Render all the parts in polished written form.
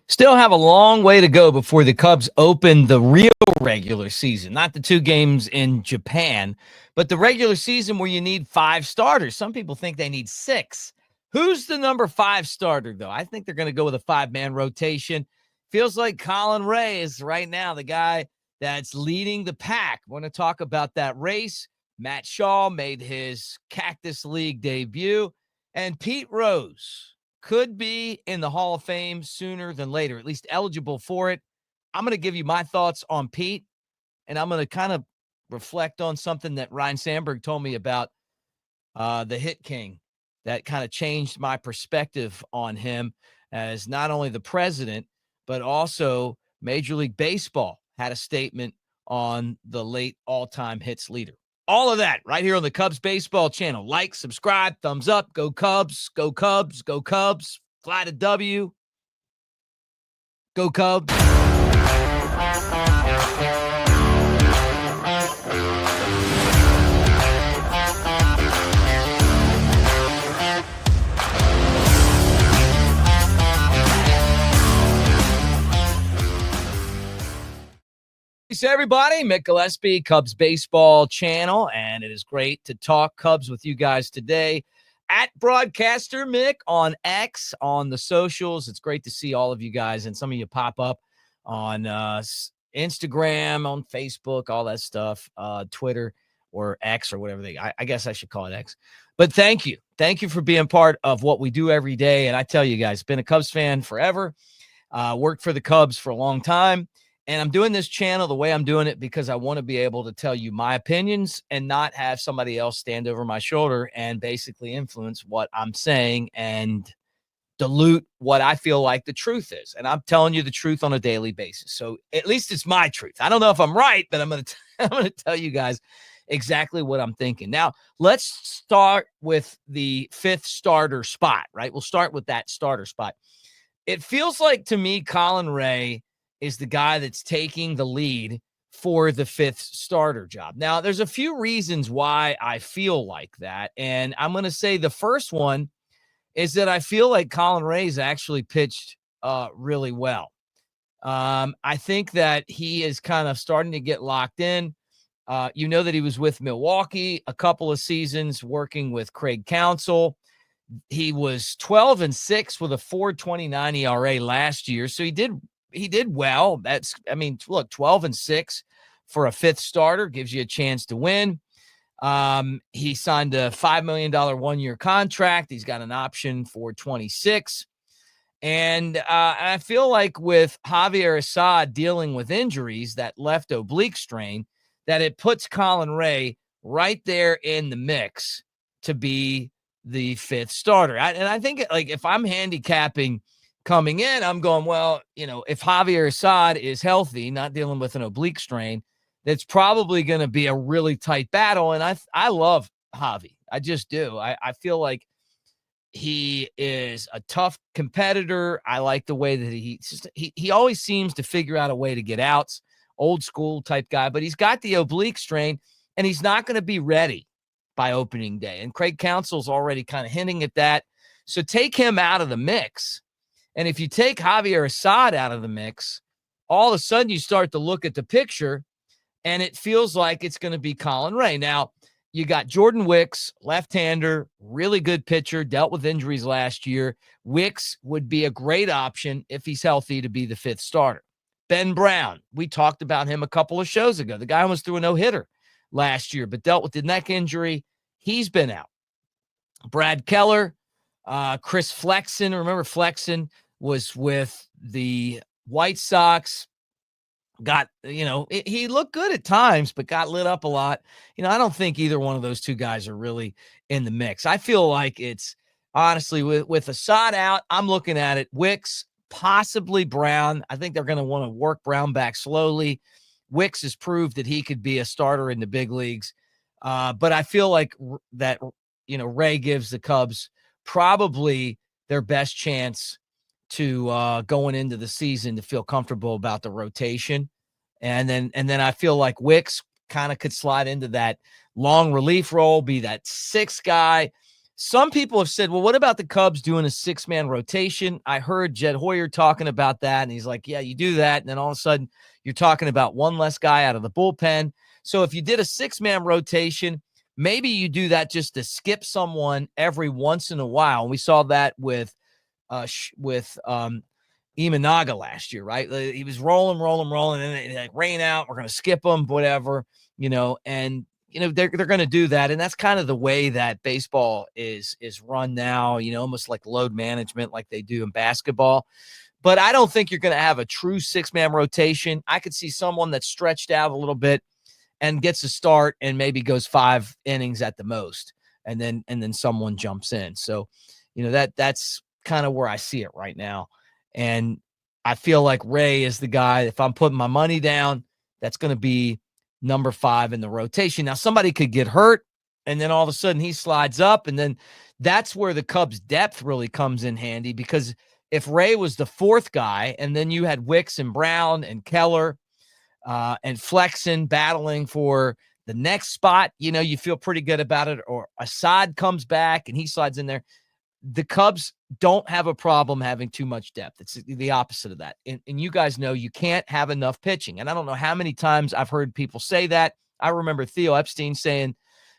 Still have a long way to go before the Cubs open the real regular season, not the 2 games in Japan, but the regular season where you need 5 starters. Some people think they need 6. Who's the number 5 starter, though? I think they're going to go with a 5-man rotation. Feels like Colin Rea is right now the guy that's leading the pack. Want to talk about that race. Matt Shaw made his Cactus League debut, and Pete Rose could be in the Hall of Fame sooner than later, at least eligible for it. I'm going to give you my thoughts on Pete, and I'm going to kind of reflect on something that Ryan Sandberg told me about the Hit King that kind of changed my perspective on him as not only the president, but also Major League Baseball had a statement on the late all-time hits leader. All of that right here on the Cubs Baseball channel. Like, subscribe, thumbs up. Go Cubs, go Cubs, go Cubs. Fly to W. Go Cubs. Thanks, everybody. Mick Gillespie, Cubs Baseball channel, and it is great to talk Cubs with you guys today. At Broadcaster Mick on X, on the socials. It's great to see all of you guys, and some of you pop up on Instagram, on Facebook, all that stuff, Twitter or X or whatever I guess I should call it X. But thank you. Thank you for being part of what we do every day. And I tell you guys, been a Cubs fan forever, worked for the Cubs for a long time. And I'm doing this channel the way I'm doing it because I want to be able to tell you my opinions and not have somebody else stand over my shoulder and basically influence what I'm saying and dilute what I feel like the truth is. And I'm telling you the truth on a daily basis. So at least it's my truth. I don't know if I'm right, but I'm going to tell you guys exactly what I'm thinking. Now, let's start with the 5th starter spot, right? We'll start with that starter spot. It feels like to me, Colin Rea is the guy that's taking the lead for the 5th starter job. Now, there's a few reasons why I feel like that. And I'm going to say the first one is that I feel like Colin Rea's actually pitched really well. I think that he is kind of starting to get locked in. You know that he was with Milwaukee a couple of seasons working with Craig Counsell. He was 12-6 with a 4.29 ERA last year. So he did well. Look, 12-6 for a 5th starter gives you a chance to win. He signed a $5 million 1-year contract. He's got an option for 26. And I feel like with Javier Assad dealing with injuries, that left oblique strain, that it puts Colin Rea right there in the mix to be the 5th starter. I think like if I'm handicapping coming in, I'm going, well, if Javier Assad is healthy, not dealing with an oblique strain, that's probably going to be a really tight battle. And I love Javi. I just do. I feel like he is a tough competitor. I like the way that he always seems to figure out a way to get outs, old school type guy, but he's got the oblique strain and he's not going to be ready by opening day. And Craig Counsell's already kind of hinting at that. So take him out of the mix. And if you take Javier Assad out of the mix, all of a sudden you start to look at the picture and it feels like it's going to be Colin Rea. Now, you got Jordan Wicks, left-hander, really good pitcher, dealt with injuries last year. Wicks would be a great option if he's healthy to be the 5th starter. Ben Brown, we talked about him a couple of shows ago. The guy almost threw a no-hitter last year, but dealt with the neck injury. He's been out. Brad Keller, Chris Flexen. Remember Flexen was with the White Sox. He looked good at times, but got lit up a lot. I don't think either one of those two guys are really in the mix. I feel like it's honestly with Assad out, I'm looking at it. Wicks, possibly Brown. I think they're going to want to work Brown back slowly. Wicks has proved that he could be a starter in the big leagues. But I feel like that, Rea gives the Cubs probably their best chance to going into the season to feel comfortable about the rotation. And then I feel like Wicks kind of could slide into that long relief role, be that 6th guy. Some people have said, well, what about the Cubs doing a 6-man rotation? I heard Jed Hoyer talking about that, and he's like, yeah, you do that, and then all of a sudden you're talking about one less guy out of the bullpen. So if you did a 6-man rotation, maybe you do that just to skip someone every once in a while. And we saw that with Imanaga last year, right? He was rolling, and like rain out. We're going to skip him, whatever, and they're going to do that, and that's kind of the way that baseball is run now. Almost like load management, like they do in basketball. But I don't think you're going to have a true 6-man rotation. I could see someone that's stretched out a little bit and gets a start and maybe goes 5 innings at the most, and then someone jumps in. So, that's kind of where I see it right now. And I feel like Rea is the guy, if I'm putting my money down, that's going to be number 5 in the rotation. Now, somebody could get hurt, and then all of a sudden he slides up, and then that's where the Cubs' depth really comes in handy, because if Rea was the 4th guy, and then you had Wicks and Brown and Keller and Flexen battling for the next spot, you feel pretty good about it. Or Assad comes back and he slides in there. The Cubs don't have a problem having too much depth. It's the opposite of that. And you guys know you can't have enough pitching. And I don't know how many times I've heard people say that. I remember Theo Epstein saying,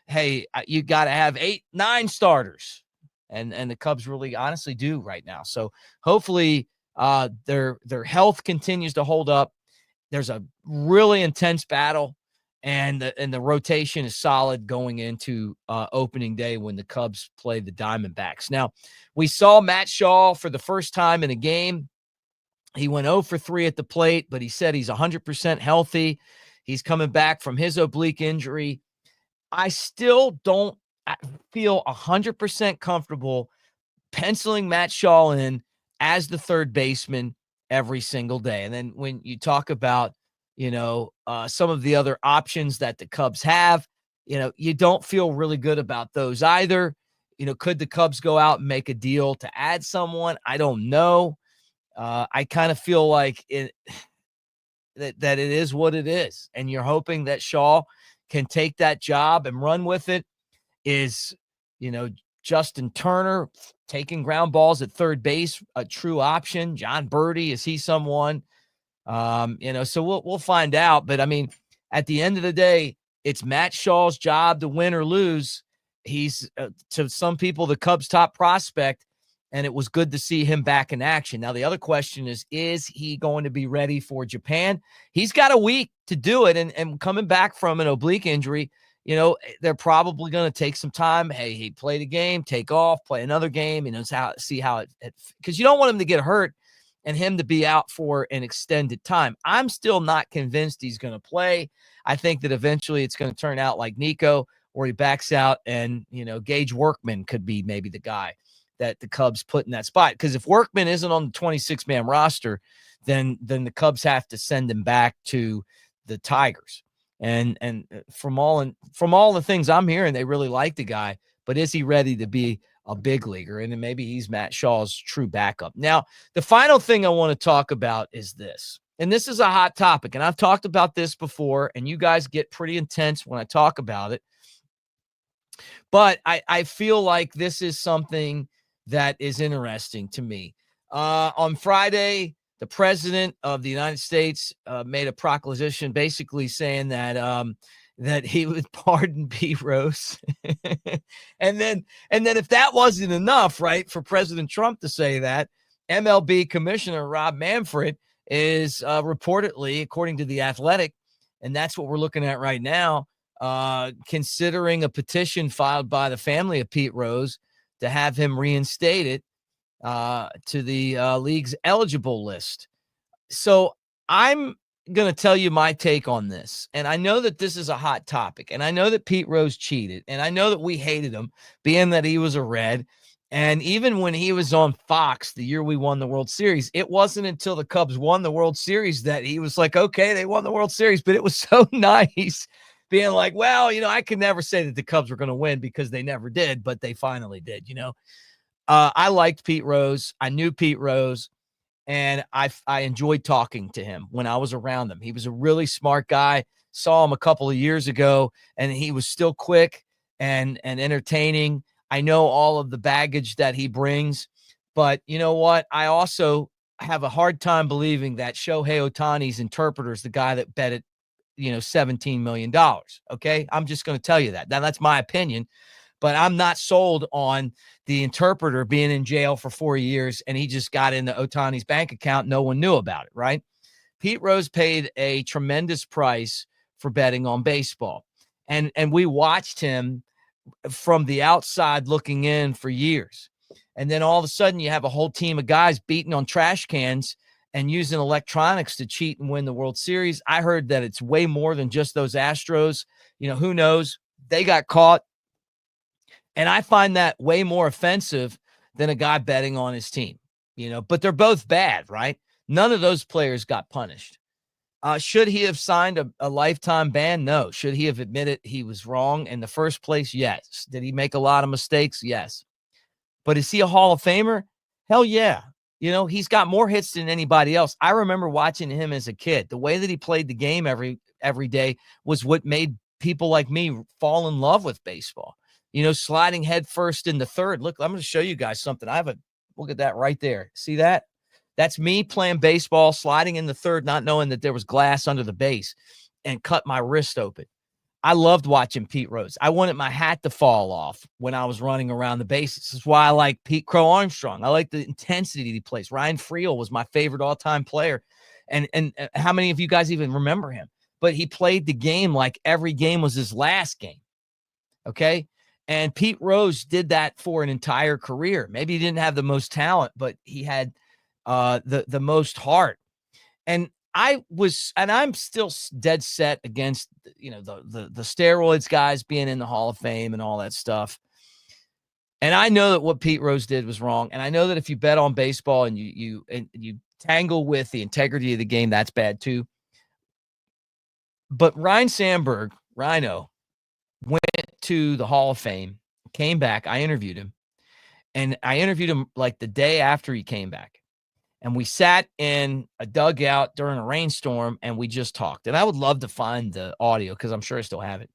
hey, you got to have 8, 9 starters. And the Cubs really honestly do right now. So hopefully their health continues to hold up. There's a really intense battle, and the rotation is solid going into opening day when the Cubs play the Diamondbacks. Now, we saw Matt Shaw for the first time in a game. He went 0 for 3 at the plate, but he said he's 100% healthy. He's coming back from his oblique injury. I still don't feel 100% comfortable penciling Matt Shaw in as the third baseman every single day. And then when you talk about, some of the other options that the Cubs have, you don't feel really good about those either. Could the Cubs go out and make a deal to add someone? I don't know. I kind of feel like that it is what it is. And you're hoping that Shaw can take that job and run with it. Is, Justin Turner taking ground balls at third base a true option? John Birdie, is he someone? So we'll find out. But I mean, at the end of the day, it's Matt Shaw's job to win or lose. He's to some people the Cubs' top prospect, and it was good to see him back in action. Now, the other question is he going to be ready for Japan? He's got a week to do it, and coming back from an oblique injury, they're probably going to take some time. Hey, he played a game, take off, play another game, see how it because you don't want him to get hurt and him to be out for an extended time. I'm still not convinced he's going to play. I think that eventually it's going to turn out like Nico, where he backs out, and, Gage Workman could be maybe the guy that the Cubs put in that spot. Because if Workman isn't on the 26-man roster, then the Cubs have to send him back to the Tigers. And from all the things I'm hearing, they really like the guy, but is he ready to be a big leaguer? And then maybe he's Matt Shaw's true backup. Now, the final thing I want to talk about is this, and this is a hot topic, and I've talked about this before, and you guys get pretty intense when I talk about it, but I feel like this is something that is interesting to me. On Friday, the president of the United States made a proclamation basically saying that he would pardon Pete Rose. and then if that wasn't enough, right, for President Trump to say that, MLB Commissioner Rob Manfred is reportedly, according to The Athletic, and that's what we're looking at right now, considering a petition filed by the family of Pete Rose to have him reinstated to the league's eligible list. So I'm going to tell you my take on this. And I know that this is a hot topic, and I know that Pete Rose cheated, and I know that we hated him being that he was a Red. And even when he was on Fox the year we won the World Series, it wasn't until the Cubs won the World Series that he was like, okay, they won the World Series. But it was so nice being like, well, I could never say that the Cubs were going to win because they never did, but they finally did, I liked Pete Rose. I knew Pete Rose, and I enjoyed talking to him when I was around him. He was a really smart guy. Saw him a couple of years ago, and he was still quick and entertaining. I know all of the baggage that he brings, but you know what? I also have a hard time believing that Shohei Ohtani's interpreter is the guy that bet it, $17 million. Okay. I'm just going to tell you that. Now, that's my opinion, but I'm not sold on the interpreter being in jail for 4 years and he just got into Ohtani's bank account. No one knew about it, right? Pete Rose paid a tremendous price for betting on baseball. And we watched him from the outside looking in for years. And then all of a sudden you have a whole team of guys beating on trash cans and using electronics to cheat and win the World Series. I heard that it's way more than just those Astros. Who knows? They got caught. And I find that way more offensive than a guy betting on his team, but they're both bad, right? None of those players got punished. Should he have signed a lifetime ban? No. Should he have admitted he was wrong in the first place? Yes. Did he make a lot of mistakes? Yes. But is he a Hall of Famer? Hell yeah. He's got more hits than anybody else. I remember watching him as a kid. The way that he played the game every day was what made people like me fall in love with baseball. Sliding head first in the third. Look, I'm going to show you guys something. Look at that right there. See that? That's me playing baseball, sliding in the third, not knowing that there was glass under the base, and cut my wrist open. I loved watching Pete Rose. I wanted my hat to fall off when I was running around the bases. This is why I like Pete Crow Armstrong. I like the intensity that he plays. Ryan Friel was my favorite all-time player. And how many of you guys even remember him? But he played the game like every game was his last game. Okay? And Pete Rose did that for an entire career. Maybe he didn't have the most talent, but he had the most heart. And I'm still dead set against, the steroids guys being in the Hall of Fame and all that stuff. And I know that what Pete Rose did was wrong. And I know that if you bet on baseball and you tangle with the integrity of the game, that's bad too. But Ryne Sandberg, Rhino, went to the Hall of Fame, came back. I interviewed him. And I interviewed him like the day after he came back. And we sat in a dugout during a rainstorm and we just talked. And I would love to find the audio because I'm sure I still have it.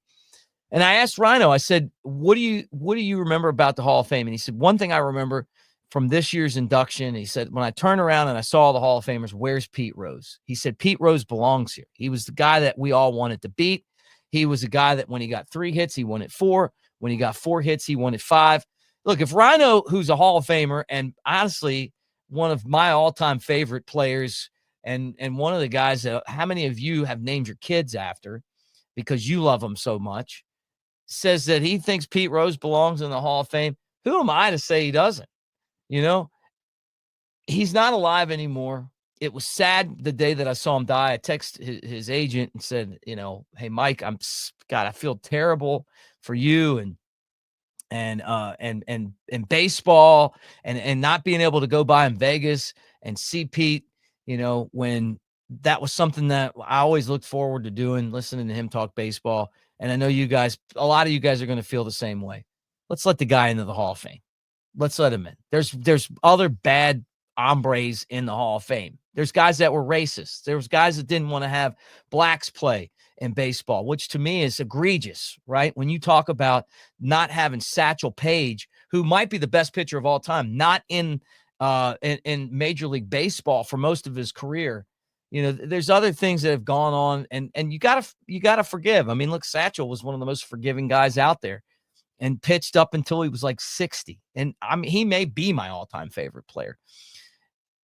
And I asked Rhino, I said, what do you remember about the Hall of Fame? And he said, one thing I remember from this year's induction, he said, when I turned around and I saw the Hall of Famers, where's Pete Rose? He said, Pete Rose belongs here. He was the guy that we all wanted to beat. He was a guy that when he got 3 hits, he won at 4. When he got 4 hits, he won at 5. Look, if Rhino, who's a Hall of Famer, and honestly, one of my all-time favorite players and one of the guys that how many of you have named your kids after because you love him so much, says that he thinks Pete Rose belongs in the Hall of Fame. Who am I to say he doesn't? He's not alive anymore. It was sad the day that I saw him die. I texted his agent and said, hey, Mike, I feel terrible for you and baseball and not being able to go by in Vegas and see Pete, when that was something that I always looked forward to doing, listening to him talk baseball. And I know a lot of you guys are going to feel the same way. Let's let the guy into the Hall of Fame. Let's let him in. There's other bad hombres in the Hall of Fame. There's guys that were racist. There was guys that didn't want to have blacks play in baseball, which to me is egregious, right? When you talk about not having Satchel Paige, who might be the best pitcher of all time, not in Major League Baseball for most of his career. There's other things that have gone on, and you gotta forgive. I mean, look, Satchel was one of the most forgiving guys out there and pitched up until he was like 60. And I mean, he may be my all-time favorite player.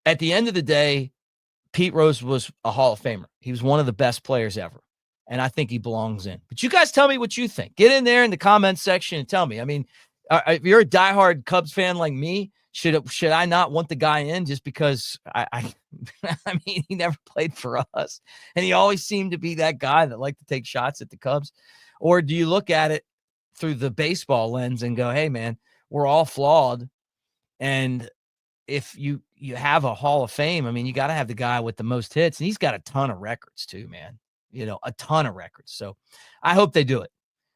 At the end of the day, Pete Rose was a Hall of Famer. He was one of the best players ever. And I think he belongs in. But you guys tell me what you think. Get in there in the comments section and tell me. I mean, if you're a diehard Cubs fan like me, should I not want the guy in just because I mean, he never played for us. And he always seemed to be that guy that liked to take shots at the Cubs. Or do you look at it through the baseball lens and go, hey, man, we're all flawed. And if you have a Hall of Fame, I mean, you got to have the guy with the most hits. And he's got a ton of records too, man. A ton of records. So I hope they do it.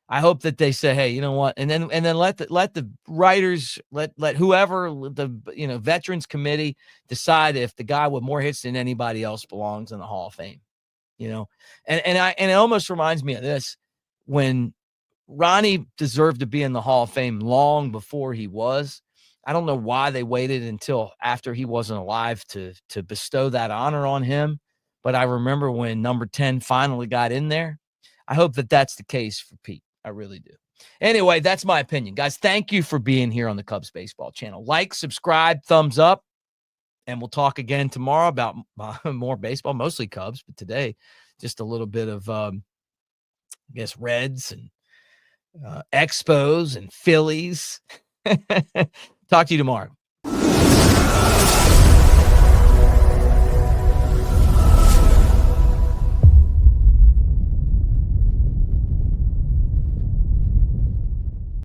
I hope that they say, hey, you know what? And then let the writers, let whoever, the veterans committee decide if the guy with more hits than anybody else belongs in the Hall of Fame. And it almost reminds me of this when Ronnie deserved to be in the Hall of Fame long before he was. I don't know why they waited until after he wasn't alive to bestow that honor on him. But I remember when number 10 finally got in there. I hope that that's the case for Pete. I really do. Anyway, that's my opinion. Guys, thank you for being here on the Cubs Baseball channel. Like, subscribe, thumbs up, and we'll talk again tomorrow about more baseball, mostly Cubs, but today just a little bit of, I guess, Reds and Expos and Phillies. Talk to you tomorrow.